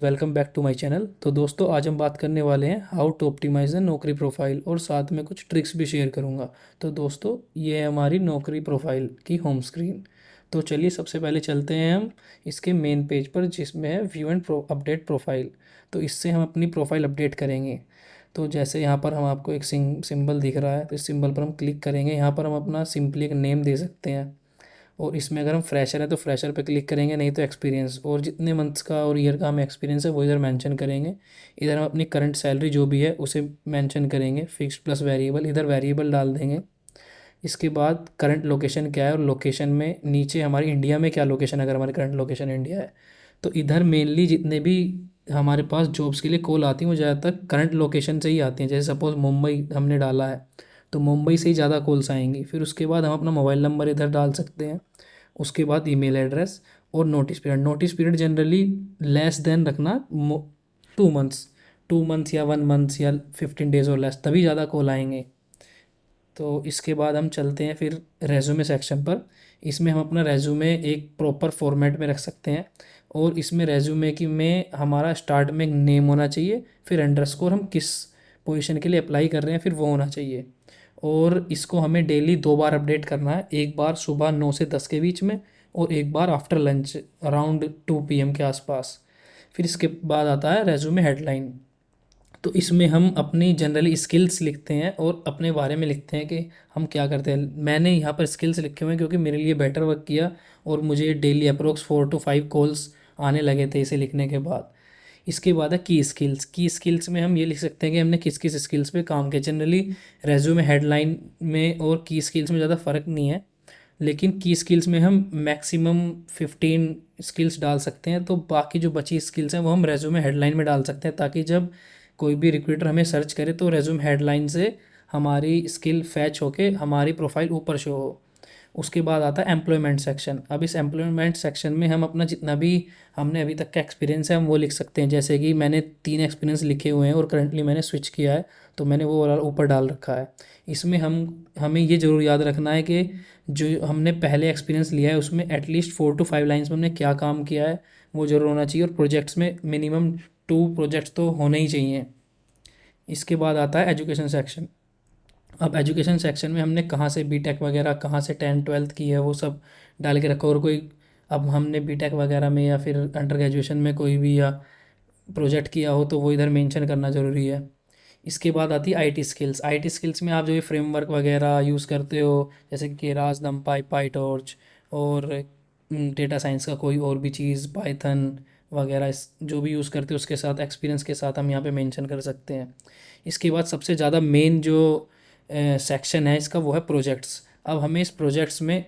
Welcome back to my channel. तो दोस्तों आज हम बात करने वाले हैं how to optimize Naukri profile और साथ में कुछ ट्रिक्स भी शेयर करूंगा। तो दोस्तों ये है हमारी नौकरी प्रोफाइल की होम स्क्रीन। तो चलिए सबसे पहले चलते हैं हम इसके मेन पेज पर जिसमें है व्यू एंड अपडेट प्रोफाइल। तो इससे हम अपनी प्रोफाइल अपडेट करेंगे। तो जैसे यहाँ पर हम आपको एक सिंबल दिख रहा है तो इस सिंबल पर हम क्लिक करेंगे। यहाँ पर हम अपना सिंपली एक नेम दे सकते हैं और इसमें अगर हम फ्रेशर है तो फ्रेशर पे क्लिक करेंगे, नहीं तो एक्सपीरियंस, और जितने मंथ्स का और ईयर का हमें एक्सपीरियंस है वो इधर मेंशन करेंगे। इधर हम अपनी करंट सैलरी जो भी है उसे मेंशन करेंगे, फिक्स्ड प्लस वेरिएबल, इधर वेरिएबल डाल देंगे। इसके बाद करंट लोकेशन क्या है और लोकेशन में नीचे हमारी इंडिया में क्या लोकेशन है। अगर हमारी करंट लोकेशन इंडिया है तो इधर मेनली जितने भी हमारे पास जॉब्स के लिए कॉल आती हैं वो ज़्यादातर करंट लोकेशन से ही आती हैं। जैसे सपोज़ मुंबई हमने डाला है तो मुंबई से ही ज़्यादा कॉल्स आएंगी। फिर उसके बाद हम अपना मोबाइल नंबर इधर डाल सकते हैं। उसके बाद ईमेल एड्रेस और notice period generally less than रखना 2 मंथ्स, 2 मंथ्स या 1 मंथ या 15 डेज और लेस, तभी ज़्यादा कॉल आएंगे। तो इसके बाद हम चलते हैं फिर रेज्यूमे सेक्शन पर। इसमें हम अपना रेज्यूमे एक प्रॉपर फॉर्मेट में रख सकते हैं और इसमें रेज्यूमे की में हमारा स्टार्ट में एक नेम होना चाहिए, फिर अंडरस्कोर हम किस पोजीशन के लिए अप्लाई कर रहे हैं फिर वो होना चाहिए। और इसको हमें डेली 2 बार अपडेट करना है, एक बार सुबह 9 से 10 के बीच में और एक बार आफ्टर लंच अराउंड 2 PM के आसपास। फिर इसके बाद आता है रेज्यूमे हेडलाइन। तो इसमें हम अपनी जनरली स्किल्स लिखते हैं और अपने बारे में लिखते हैं कि हम क्या करते हैं। मैंने यहाँ पर स्किल्स लिखे हुए हैं क्योंकि मेरे लिए बेटर वर्क किया और मुझे डेली अप्रोक्स 4 to 5 कॉल्स आने लगे थे इसे लिखने के बाद। इसके बाद है की स्किल्स में हम ये लिख सकते हैं कि हमने किस किस स्किल्स पे काम किया। जनरली रेज्यूमे हेडलाइन में और की स्किल्स में ज़्यादा फ़र्क नहीं है, लेकिन की स्किल्स में हम मैक्सिमम 15 स्किल्स डाल सकते हैं। तो बाकी जो बची स्किल्स हैं वो हम रेज्यूमे हेडलाइन में डाल सकते हैं ताकि जब कोई भी रिक्रूटर हमें सर्च करे तो रेज्यूमे हेडलाइन से हमारी स्किल फैच होके हमारी प्रोफाइल ऊपर शो हो। उसके बाद आता है एम्प्लॉयमेंट सेक्शन। अब इस एम्प्लॉयमेंट सेक्शन में हम अपना जितना भी हमने अभी तक का एक्सपीरियंस है हम वो लिख सकते हैं। जैसे कि मैंने 3 एक्सपीरियंस लिखे हुए हैं और करंटली मैंने स्विच किया है तो मैंने वो वाला ऊपर डाल रखा है। इसमें हमें ये ज़रूर याद रखना है कि जो हमने पहले एक्सपीरियंस लिया है उसमें एटलीस्ट 4 to 5 लाइन्स में हमने क्या काम किया है वो ज़रूर होना चाहिए, और प्रोजेक्ट्स में मिनिमम 2 प्रोजेक्ट्स तो होने ही चाहिए। इसके बाद आता है एजुकेशन सेक्शन। अब एजुकेशन सेक्शन में हमने कहाँ से बीटेक वगैरह, कहाँ से 10th 12th की है वो सब डाल के रखा। और कोई अब हमने बीटेक वगैरह में या फिर अंडर ग्रेजुएशन में कोई भी या प्रोजेक्ट किया हो तो वो इधर मेंशन करना ज़रूरी है। इसके बाद आती है आईटी स्किल्स। आईटी स्किल्स में आप जो ये फ्रेमवर्क वगैरह यूज़ करते हो जैसे कि केरास, नमपाई, पाईटॉर्च और डेटा साइंस का कोई और भी चीज़, पाइथन वगैरह, इस जो भी यूज़ करते हो उसके साथ एक्सपीरियंस के साथ हम यहाँ पे मेंशन कर सकते हैं। इसके बाद सबसे ज़्यादा मेन जो सेक्शन है इसका वो है प्रोजेक्ट्स। अब हमें इस प्रोजेक्ट्स में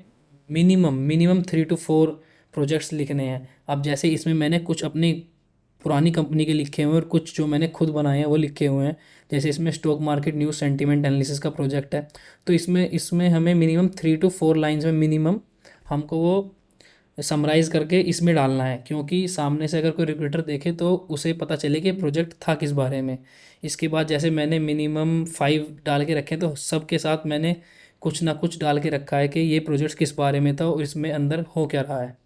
मिनिमम मिनिमम 3 to 4 प्रोजेक्ट्स लिखने हैं। अब जैसे इसमें मैंने कुछ अपनी पुरानी कंपनी के लिखे हुए हैं और कुछ जो मैंने खुद बनाए हैं वो लिखे हुए हैं। जैसे इसमें stock market news sentiment analysis का प्रोजेक्ट है तो इसमें इसमें हमें मिनिमम 3 to 4 लाइन्स में मिनिमम हमको वो समराइज़ करके इसमें डालना है, क्योंकि सामने से अगर कोई रिक्रूटर देखे तो उसे पता चले कि प्रोजेक्ट था किस बारे में। इसके बाद जैसे मैंने मिनिमम 5 डाल के रखे हैं तो सबके साथ मैंने कुछ ना कुछ डाल के रखा है कि ये प्रोजेक्ट किस बारे में था और इसमें अंदर हो क्या रहा है।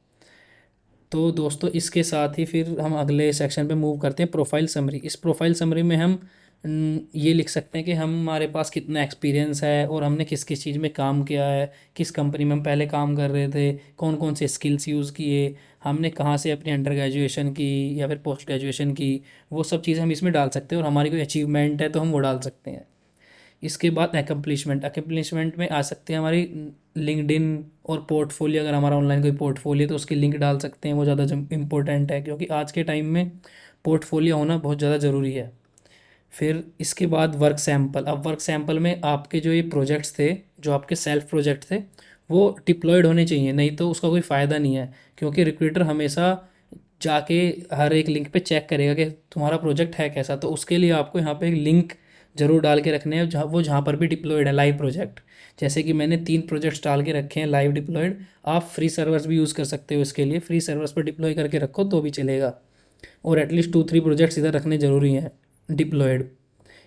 तो दोस्तों इसके साथ ही फिर हम अगले सेक्शन पे मूव करते हैं, प्रोफाइल समरी। इस प्रोफाइल समरी में हम ये लिख सकते हैं कि हमारे पास कितना एक्सपीरियंस है और हमने किस किस चीज़ में काम किया है, किस कंपनी में हम पहले काम कर रहे थे, कौन कौन से स्किल्स यूज़ किए, हमने कहाँ से अपनी अंडर ग्रेजुएशन की या फिर पोस्ट ग्रेजुएशन की, वो सब चीज़ें हम इसमें डाल सकते हैं। और हमारी कोई अचीवमेंट है तो हम वो डाल सकते हैं। इसके बाद अकम्पलिशमेंट में आ सकते हैं हमारी लिंक्डइन और पोर्टफोलियो। अगर हमारा ऑनलाइन कोई पोर्टफोलियो तो उसकी लिंक डाल सकते हैं, वो ज़्यादा इंपॉर्टेंट है क्योंकि आज के टाइम में पोर्टफोलियो होना बहुत ज़्यादा ज़रूरी है। फिर इसके बाद वर्क सैंपल। अब वर्क सैंपल में आपके जो ये प्रोजेक्ट्स थे, जो आपके सेल्फ प्रोजेक्ट थे, वो डिप्लॉयड होने चाहिए, नहीं तो उसका कोई फ़ायदा नहीं है। क्योंकि रिक्रूटर हमेशा जाके हर एक लिंक पे चेक करेगा कि तुम्हारा प्रोजेक्ट है कैसा। तो उसके लिए आपको यहाँ पे एक लिंक ज़रूर डाल के रखने हैं जहाँ पर भी डिप्लॉयड है लाइव प्रोजेक्ट। जैसे कि मैंने 3 प्रोजेक्ट्स डाल के रखे हैं लाइव डिप्लॉयड। आप फ्री सर्वर्स भी यूज़ कर सकते हो इसके लिए, फ्री सर्वर्स पर डिप्लॉय करके रखो तो भी चलेगा। और एटलीस्ट 2 3 प्रोजेक्ट्स इधर रखने ज़रूरी हैं डिप्लॉयड।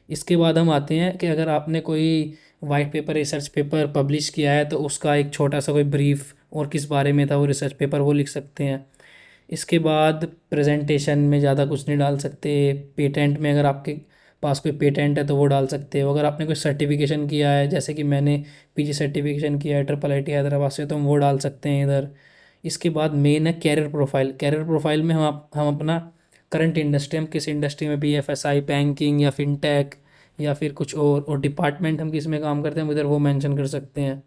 इसके बाद हम आते हैं कि अगर आपने कोई white paper, research paper publish किया है तो उसका एक छोटा सा कोई ब्रीफ और किस बारे में था वो रिसर्च पेपर, वो लिख सकते हैं। इसके बाद प्रेजेंटेशन में ज़्यादा कुछ नहीं डाल सकते। पेटेंट में अगर आपके पास कोई पेटेंट है तो वो डाल सकते हो। अगर आपने कोई सर्टिफिकेशन किया है, जैसे कि मैंने पीजी सर्टिफिकेशन किया है ट्रिपल आईटी हैदराबाद से, तो हम वो डाल सकते हैं इधर। इसके बाद मेन है कैरियर प्रोफाइल। कैरियर प्रोफाइल में हम अपना करंट इंडस्ट्री, हम किस इंडस्ट्री में, बीएफएसआई, बैंकिंग या फिनटेक या फिर कुछ और डिपार्टमेंट हम किस में काम करते हैं, हम इधर वो मेंशन कर सकते हैं।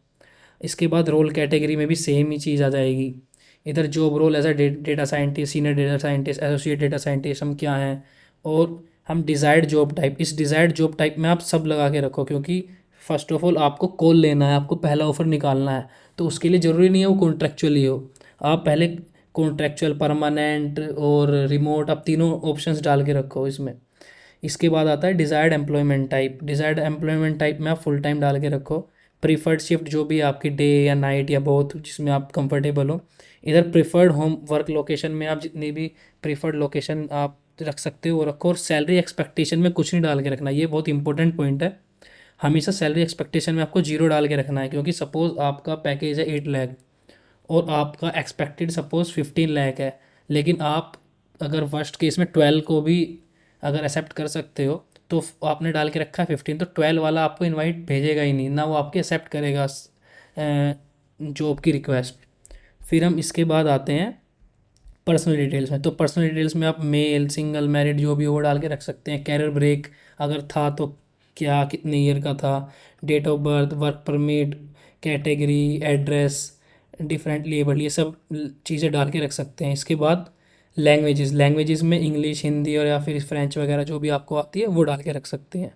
इसके बाद रोल कैटेगरी में भी सेम ही चीज़ आ जाएगी। इधर job role as a data scientist, senior data scientist, associate data scientist हम क्या हैं। और हम डिज़ायर्ड जॉब टाइप, इस डिज़ायर्ड जॉब टाइप में आप सब लगा के रखो, क्योंकि फ़र्स्ट ऑफ ऑल आपको कॉल लेना है, आपको पहला ऑफ़र निकालना है। तो उसके लिए ज़रूरी नहीं है वो कॉन्ट्रेक्चुअल ही हो। आप पहले कॉन्ट्रेक्चुअल, परमानेंट और रिमोट, आप तीनों ऑप्शंस डाल के रखो इसमें। इसके बाद आता है desired employment type. Desired employment type में आप फुल टाइम डाल के रखो। प्रीफर्ड शिफ्ट जो भी आपकी डे या नाइट या बोथ, जिसमें आप कंफर्टेबल हो। इधर प्रीफर्ड होम वर्क लोकेशन में आप जितनी भी प्रीफर्ड लोकेशन आप रख सकते हो वो रखो। और सैलरी एक्सपेक्टेशन में कुछ नहीं डाल के रखना, ये बहुत इंपॉर्टेंट पॉइंट है। हमेशा सैलरी एक्सपेक्टेशन में आपको जीरो डाल के रखना है, क्योंकि सपोज़ आपका पैकेज है 8 लाख और आपका एक्सपेक्टेड सपोज़ 15 लाख है, लेकिन आप अगर वर्स्ट केस में 12 को भी अगर एक्सेप्ट कर सकते हो, तो आपने डाल के रखा है 15, तो 12 वाला आपको इनवाइट भेजेगा ही नहीं, ना वो आपके एक्सेप्ट करेगा जॉब की रिक्वेस्ट। फिर हम इसके बाद आते हैं पर्सनल डिटेल्स में। तो पर्सनल डिटेल्स में आप मेल, सिंगल, मैरिड जो भी हो वो डाल के रख सकते हैं। कैरियर ब्रेक अगर था तो क्या, कितने ईयर का था, date of birth, work permit, category, address, different label, ये सब चीज़ें डाल के रख सकते हैं। इसके बाद लैंग्वेजेस में इंग्लिश, हिंदी और या फिर फ्रेंच वगैरह जो भी आपको आती है वो डाल के रख सकते हैं।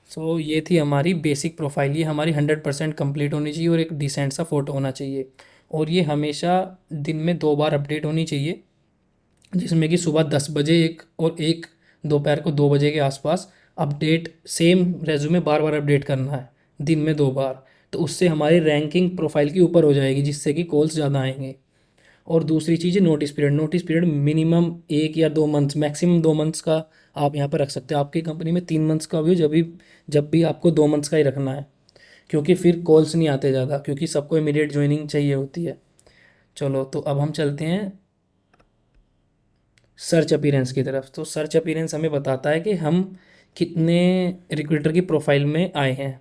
सो ये थी हमारी बेसिक प्रोफाइल। ये हमारी 100% कंप्लीट होनी चाहिए और एक डिसेंट सा फ़ोटो होना चाहिए। और ये हमेशा दिन में 2 बार अपडेट होनी चाहिए, जिसमें कि सुबह 10 बजे एक, और एक दोपहर को 2 बजे के आसपास अपडेट। सेम रेज्यूमे बार बार अपडेट करना है, दिन में 2 बार। तो उससे हमारी रैंकिंग प्रोफाइल की ऊपर हो जाएगी, जिससे कि कॉल्स ज़्यादा आएंगे। और दूसरी चीज़ है notice period. Notice period minimum 1 या 2 मंथ्स, मैक्सिमम 2 मंथ्स का आप यहाँ पर रख सकते हो। आपकी कंपनी में 3 मंथ्स का भी हो, जब भी आपको 2 मंथ्स का ही रखना है, क्योंकि फिर कॉल्स नहीं आते ज़्यादा, क्योंकि सबको इमीडिएट ज्वाइनिंग चाहिए होती है। चलो, तो अब हम चलते हैं सर्च अपीयरेंस की तरफ। तो सर्च अपीयरेंस हमें बताता है कि हम कितने रिक्रूटर की प्रोफाइल में आए हैं।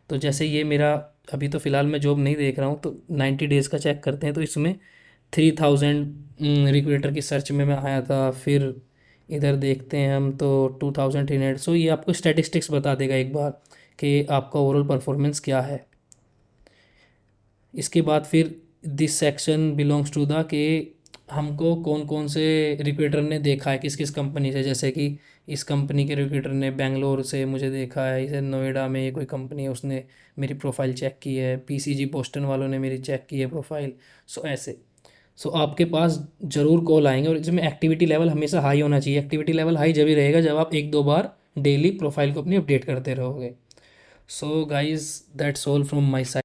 तो जैसे ये मेरा, अभी तो फ़िलहाल मैं जॉब नहीं देख रहा हूँ, तो 90 डेज़ का चेक करते हैं। तो इसमें 3000 रिक्रूटर की सर्च में मैं आया था। फिर इधर देखते हैं हम तो 2300। सो ये आपको स्टैटिस्टिक्स बता देगा एक बार कि आपका ओवरऑल परफॉर्मेंस क्या है। इसके बाद फिर this section belongs to the, कि हमको कौन कौन से रिक्रूटर ने देखा है किस किस कंपनी से। जैसे कि इस कंपनी के रिक्रूटर ने बेंगलोर से मुझे देखा है, इसे नोएडा में ये कोई कंपनी है उसने मेरी प्रोफाइल चेक की है, पीसीजी बोस्टन वालों ने मेरी चेक की है प्रोफाइल। सो ऐसे, सो आपके पास ज़रूर कॉल आएंगे। और इसमें एक्टिविटी लेवल हमेशा हाई होना चाहिए। एक्टिविटी लेवल हाई जब ही रहेगा जब आप 1-2 बार डेली प्रोफाइल को अपनी अपडेट करते रहोगे। So guys, that's all from my side.